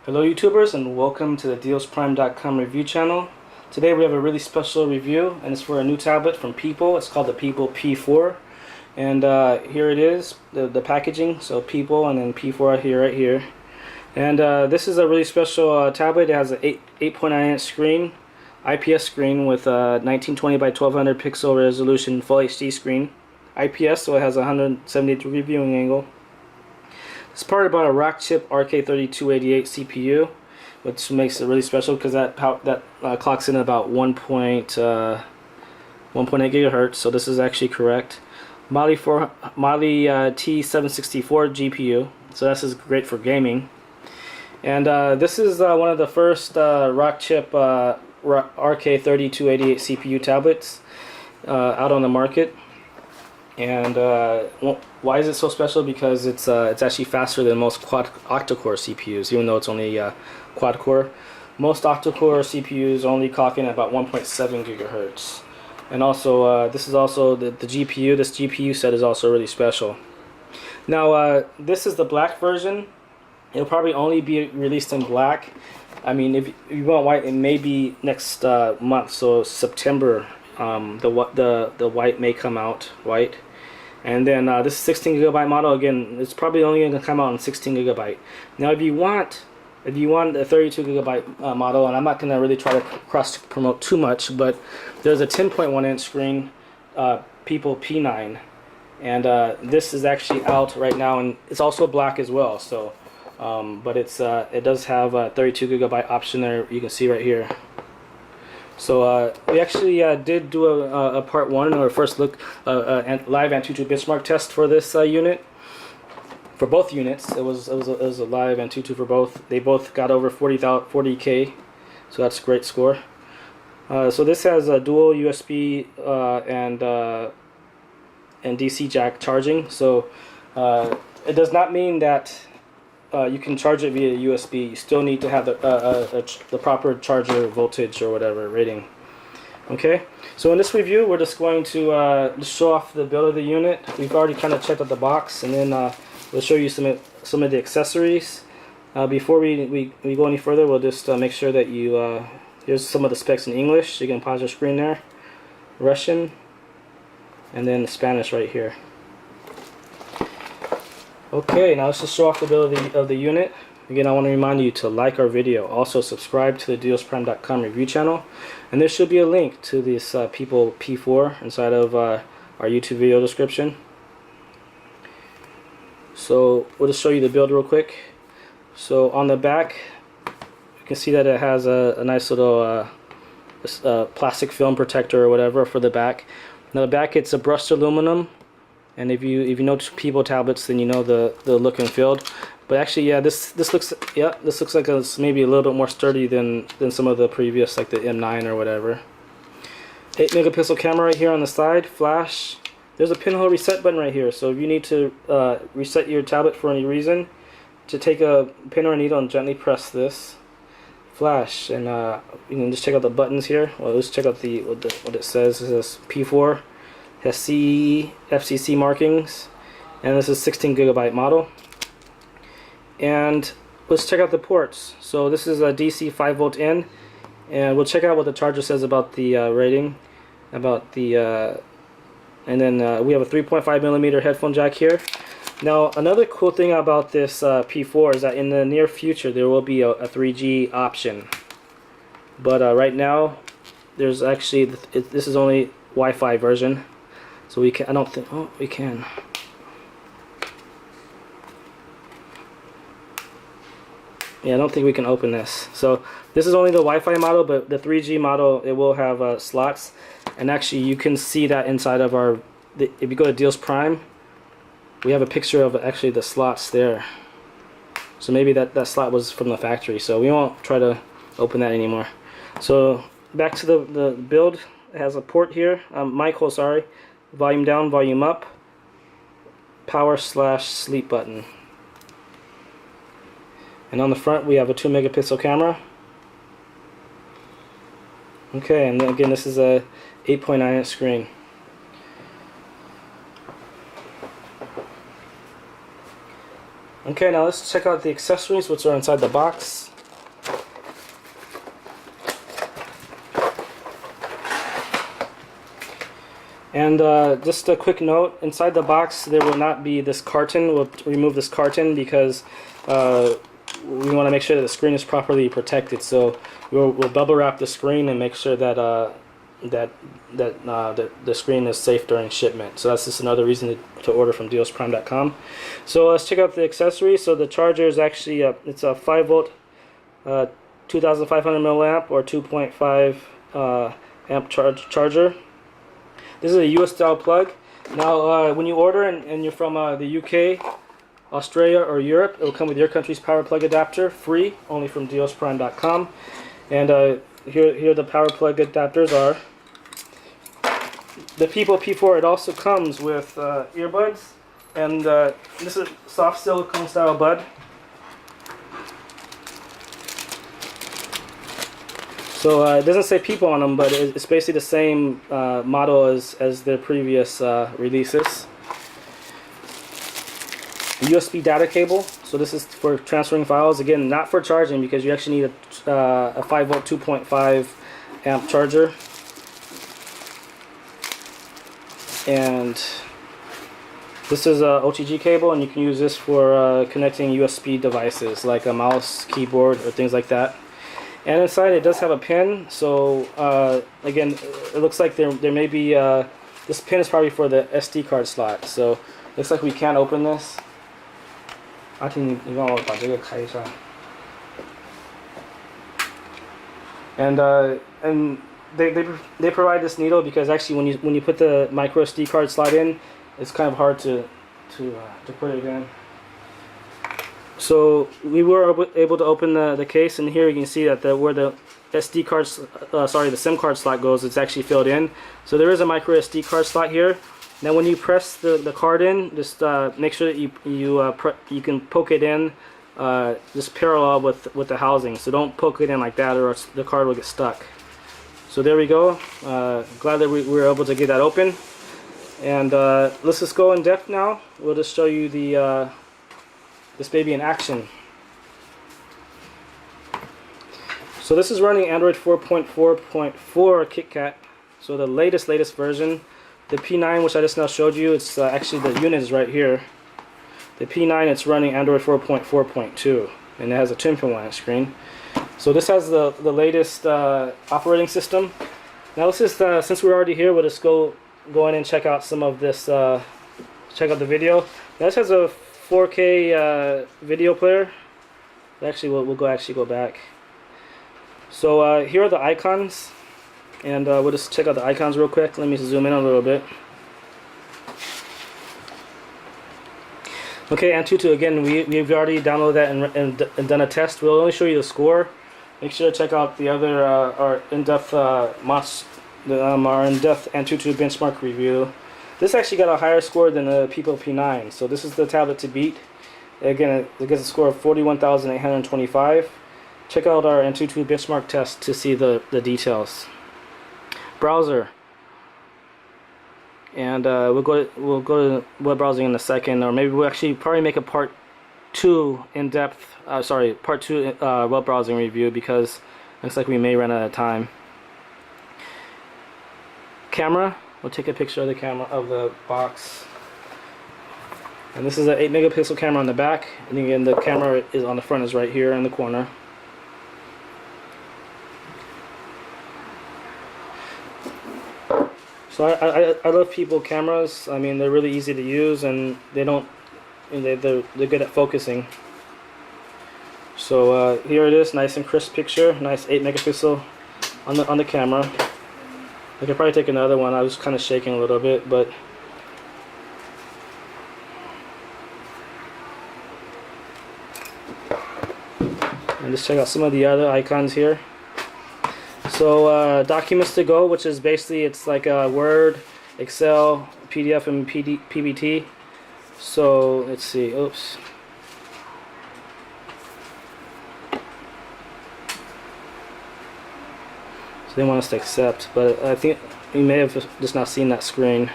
Hello YouTubers, and welcome to the dealsprime.com review channel. Today we have a really special review, and it's for a new tablet from Pipo. It's called the Pipo P4, and here it is, the packaging. So Pipo and then P4 here, right here. And this is a really special tablet. It has an 8.9 inch screen, IPS screen with 1920 by 1200 pixel resolution full HD screen. IPS, so it has a 170 degree viewing angle. It's powered by a Rockchip rk3288 CPU, which makes it really special because that clocks in at about 1.8 gigahertz. So this is actually correct. Mali T764 GPU, so this is great for gaming. And this is one of the first Rockchip rk3288 CPU tablets out on the market. And why is it so special? Because it's actually faster than most octa-core CPUs, even though it's only quad-core. Most octa-core CPUs only clock in at about 1.7 gigahertz. And also, this is also the GPU. This GPU set is also really special. Now, this is the black version. It'll probably only be released in black. I mean, if you want white, it may be next month. So September, the white may come out white. And then this 16 gigabyte model, again, it's probably only going to come out in 16 gigabyte. Now, if you want a 32 gigabyte model, and I'm not going to really try to cross promote too much, but there's a 10.1 inch screen, Pipo P9, and this is actually out right now, and it's also black as well. So, but it does have a 32 gigabyte option there. You can see right here. So we actually did do a part one, or first look, live Antutu benchmark test for this unit. For both units, it was a live Antutu for both. They both got over 40K, so that's a great score. So this has a dual USB and DC jack charging. So it does not mean that you can charge it via USB. You still need to have the proper charger voltage or whatever rating. Okay, so in this review, we're just going to just show off the build of the unit. We've already kind of checked out the box, and then we'll show you some of the accessories. Before we go any further, we'll just make sure that you here's some of the specs in English. You can pause your screen there. Russian, and then Spanish right here. Okay, now let's just show off the build of the unit. Again, I want to remind you to like our video. Also, subscribe to the dealsprime.com review channel. And there should be a link to this Pipo P4 inside of our YouTube video description. So, we'll just show you the build real quick. So, on the back, you can see that it has a nice little plastic film protector or whatever for the back. Now, the back, it's a brushed aluminum. And if you know Pipo tablets, then you know the look and feel. But actually, yeah, this looks like it's maybe a little bit more sturdy than some of the previous, like the M9 or whatever. 8 megapixel camera right here on the side, flash. There's a pinhole reset button right here. So if you need to reset your tablet for any reason, to take a pin or a needle and gently press this. Flash, and you can just check out the buttons here. Well, let's check out what it says. It says P4. Has CE, FCC markings, and this is 16 gigabyte model. And let's check out the ports. So this is a DC 5 volt in, and we'll check out what the charger says about the rating, about the, and then we have a 3.5 millimeter headphone jack here. Now, another cool thing about this P4 is that in the near future there will be a 3G option, but right now there's actually this is only Wi-Fi version. So we can, I don't think, oh, we can. Yeah, I don't think we can open this. So this is only the Wi-Fi model, but the 3G model, it will have slots. And actually, you can see that inside of our, if you go to Deals Prime, we have a picture of actually the slots there. So maybe that slot was from the factory. So we won't try to open that anymore. So back to the build. It has a port here, mic hole, sorry. Volume down, volume up, power/sleep button. And on the front we have a 2 megapixel camera. Okay, and then again this is a 8.9 inch screen. Okay, now let's check out the accessories which are inside the box. And just a quick note, inside the box there will not be this carton. We'll remove this carton because we want to make sure that the screen is properly protected. So we'll bubble wrap the screen and make sure that the screen is safe during shipment. So that's just another reason to order from dealsprime.com. So let's check out the accessory. So the charger is actually it's a 5-volt 2500 milliamp or 2.5 amp charger. This is a US style plug. Now when you order and you're from the UK, Australia, or Europe, it will come with your country's power plug adapter, free, only from dealsprime.com. And here the power plug adapters are. The Pipo P4, it also comes with earbuds, and this is soft silicone style bud. So it doesn't say Pipo on them, but it's basically the same model as their previous releases. USB data cable, so this is for transferring files, again not for charging because you actually need a 5-volt 2.5 amp charger. And this is a OTG cable, and you can use this for connecting USB devices like a mouse, keyboard, or things like that. And inside it does have a pin, so again it looks like there may be this pin is probably for the SD card slot, so looks like we can't open this. 阿婷，你帮我把这个开一下。And they provide this needle because actually when you put the micro SD card slot in, it's kind of hard to put it in. So we were able to open the case, and here you can see that where the SD card, the SIM card slot goes, it's actually filled in. So there is a micro SD card slot here. Now when you press the card in, just make sure that you can poke it in just parallel with the housing. So don't poke it in like that, or else the card will get stuck. So there we go. Glad that we were able to get that open. And let's just go in depth now. We'll just show you this baby in action. So this is running Android 4.4.4 KitKat. So the latest version. The P9, which I just now showed you, it's actually the unit is right here. The P9, it's running Android 4.4.2, and it has a 10.1 screen. So this has the latest operating system. Now let's just, since we're already here, we'll just go in and check out some of this. Check out the video. Now this has a 4K video player. Actually, we'll go back. So here are the icons. And we'll just check out the icons real quick. Let me zoom in a little bit. Okay, Antutu, again, we've already downloaded that and done a test. We'll only show you the score. Make sure to check out the other our in-depth Antutu benchmark review. This actually got a higher score than the Pipo P9, so this is the tablet to beat. Again, it gets a score of 41,825. Check out our Antutu benchmark test to see the details. Browser, and we'll go to web browsing in a second, or maybe we'll actually probably make a part 2 part 2 web browsing review, because it looks like we may run out of time. Camera, we'll take a picture of the camera of the box, and this is an 8 megapixel camera on the back, and again the camera is on the front, is right here in the corner. So I love Pipo cameras. I mean, they're really easy to use, and they're good at focusing. So here it is, nice and crisp picture, nice 8 megapixel on the camera. I could probably take another one. I was kind of shaking a little bit, but and just check out some of the other icons here. So documents to go, which is basically, it's like a Word, Excel, PDF, and PBT. So let's see. Oops. So they want us to accept, but I think you may have just not seen that screen.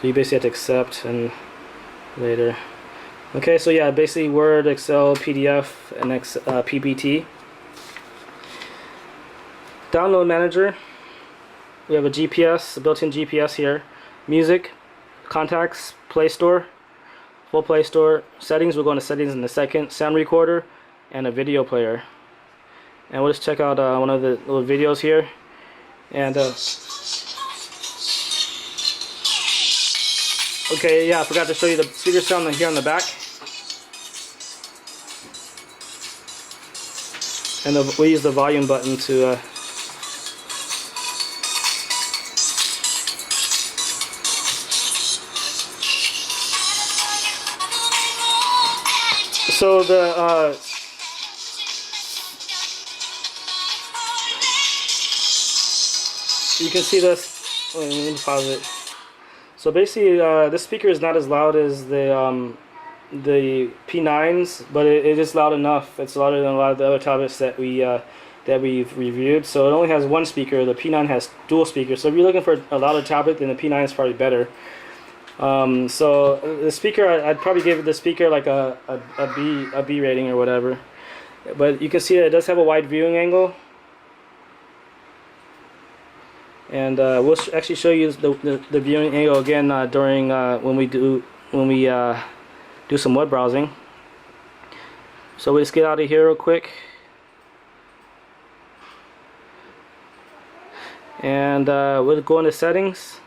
So you basically have to accept and later. Okay, so yeah, basically Word, Excel, PDF, and PBT. Download manager. We have a GPS, a built-in GPS here. Music, contacts, Play Store, full Play Store. Settings, we'll go into settings in a second. Sound recorder, and a video player. And we'll just check out one of the little videos here. And okay, yeah, I forgot to show you the speaker sound here on the back. And we use the volume button to so the you can see this. Let me pause it. So basically, this speaker is not as loud as the P9s, but it is loud enough. It's louder than a lot of the other tablets that we've reviewed. So it only has one speaker. The P9 has dual speakers. So if you're looking for a louder tablet, then the P9 is probably better. So the speaker, I'd probably give the speaker like a B rating or whatever. But you can see that it does have a wide viewing angle. And we'll actually show you the viewing angle again during when we do some web browsing. So we'll just get out of here real quick, and we'll go into settings.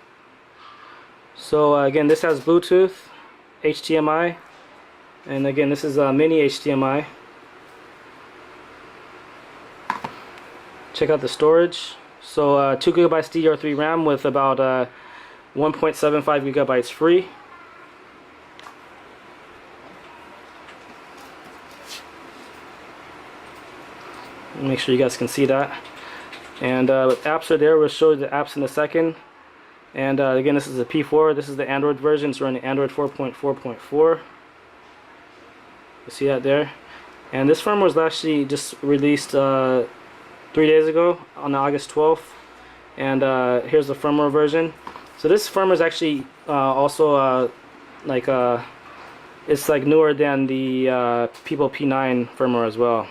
So again, this has Bluetooth, HDMI, and again this is mini HDMI. Check out the storage. So 2 GB DDR3 RAM with about 1.75 GB free. Make sure you guys can see that. And apps are there. We'll show you the apps in a second. And again, this is the P4. This is the Android version. It's running Android 4.4.4. You see that there. And this firmware was actually just released 3 days ago on August 12th, and here's the firmware version. So this firmware is actually also it's like newer than the Pipo P9 firmware as well.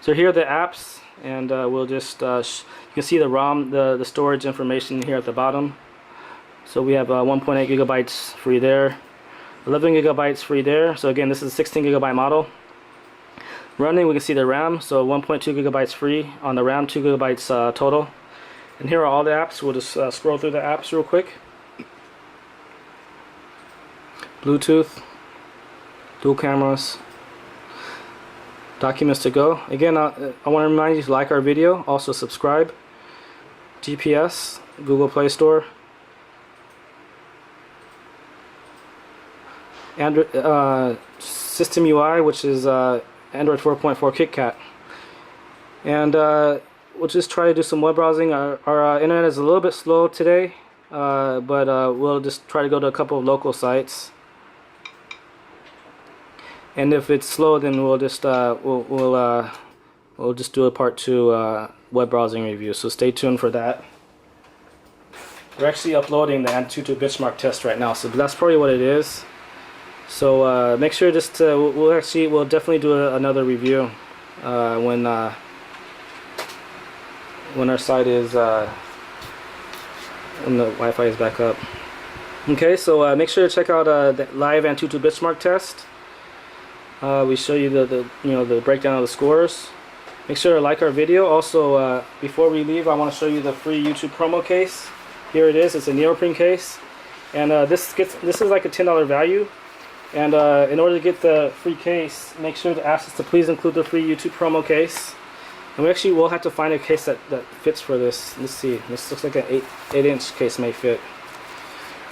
So here are the apps, and we'll just you can see the ROM, the storage information here at the bottom. So we have 1.8 gigabytes free there, 11 gigabytes free there. So again, this is a 16 gigabyte model. Running, we can see the RAM, so 1.2 gigabytes free on the RAM, 2 gigabytes total. And here are all the apps. We'll just scroll through the apps real quick. Bluetooth, dual cameras, documents to go. Again, I want to remind you to like our video, also subscribe. GPS, Google Play Store, Android System UI, which is Android 4.4 KitKat. And we'll just try to do some web browsing. Our internet is a little bit slow today, but we'll just try to go to a couple of local sites. And if it's slow, then we'll just we'll just do a part 2 web browsing review. So stay tuned for that. We're actually uploading the AnTuTu benchmark test right now, so that's probably what it is. So make sure just we'll definitely do another review when our site is when the Wi-Fi is back up. Okay, so make sure to check out the live AnTuTu benchmark test. We show you the breakdown of the scores. Make sure to like our video. Also, before we leave, I want to show you the free YouTube promo case. Here it is. It's a neoprene case, and this is like a $10 value. And in order to get the free case, make sure to ask us to please include the free YouTube promo case. And we actually will have to find a case that fits for this. Let's see. This looks like an 8-inch case may fit.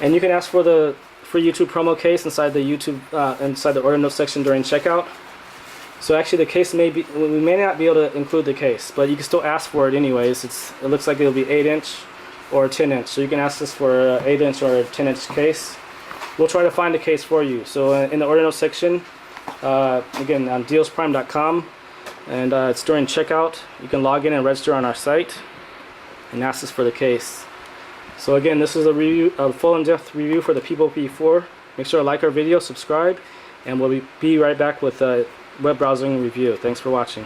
And you can ask for the free YouTube promo case inside the inside the order note section during checkout. So actually, the case we may not be able to include the case, but you can still ask for it anyways. It looks like it'll be 8-inch or 10-inch. So you can ask us for an 8-inch or a 10-inch case. We'll try to find a case for you. So in the order note section, again on dealsprime.com, and it's during checkout. You can log in and register on our site and ask us for the case. So again, this is a full in-depth review for the Pipo P4. Make sure to like our video, subscribe, and we'll be right back with a web browsing review. Thanks for watching.